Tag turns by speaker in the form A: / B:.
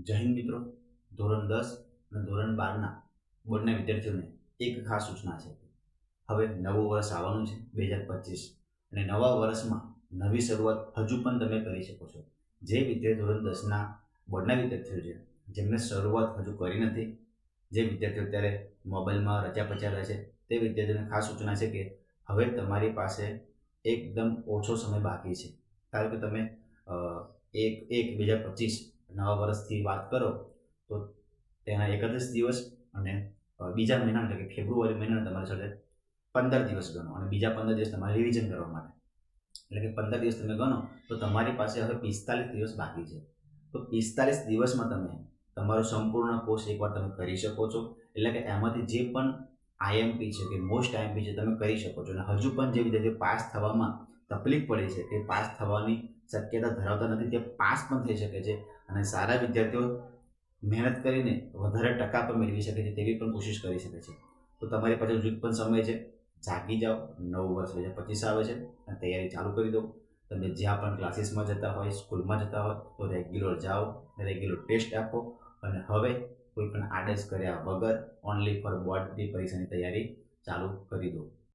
A: જય હિન્દ મિત્રો. ધોરણ 10 અને ધોરણ 12ના બોર્ડના વિદ્યાર્થીઓને એક ખાસ સૂચના છે. હવે નવું વર્ષ આવવાનું છે 2025 અને નવા વર્ષમાં નવી શરૂઆત હજુ પણ તમે કરી શકો છો. જે વિદ્યાર્થીઓ ધોરણ 10ના બોર્ડના વિદ્યાર્થીઓ છે, જેમને શરૂઆત હજુ કરી નથી, જે વિદ્યાર્થીઓ અત્યારે મોબાઈલમાં રચ્યા પચ્યા રહે છે, તે વિદ્યાર્થીઓને ખાસ સૂચના છે કે હવે તમારી પાસે એકદમ ઓછો સમય બાકી છે. કારણ કે તમે 1/1/2025 નવા વર્ષથી વાત કરો તો તેના 31 દિવસ અને બીજા મહિના એટલે કે ફેબ્રુઆરી મહિનાના તમારી સાથે 15 દિવસ ગણો અને બીજા 15 દિવસ તમારે રિવિઝન કરવા માટે, એટલે કે 15 દિવસ તમે ગણો તો તમારી પાસે હવે 45 દિવસ બાકી છે. તો 45 દિવસમાં તમે તમારો સંપૂર્ણ કોર્સ એકવાર તમે કરી શકો છો. એટલે કે એમાંથી જે પણ આઈએમપી છે કે મોસ્ટ આઈએમપી છે તમે કરી શકો છો. અને હજુ પણ જે વિદ્યાર્થીઓ પાસ થવામાં તકલીફ પડે છે, તે પાસ થવાની શક્યતા ધરાવતા નથી, તે પાસ પણ થઈ શકે છે અને સારા વિદ્યાર્થીઓ મહેનત કરીને વધારે ટકા પણ મેળવી શકે છે, તેવી પણ કોશિશ કરી શકે છે. તો તમારી પાસે હજુ પણ સમય છે. જાગી જાઓ. નવું વર્ષ 2025 આવે છે અને તૈયારી ચાલુ કરી દો. તમે જ્યાં પણ ક્લાસીસમાં જતા હોય, સ્કૂલમાં જતા હોય તો રેગ્યુલર જાઓ, રેગ્યુલર ટેસ્ટ આપો અને હવે કોઈ પણ આડસ કર્યા વગર ઓનલી ફોર બોર્ડની પરીક્ષાની તૈયારી ચાલુ કરી દો.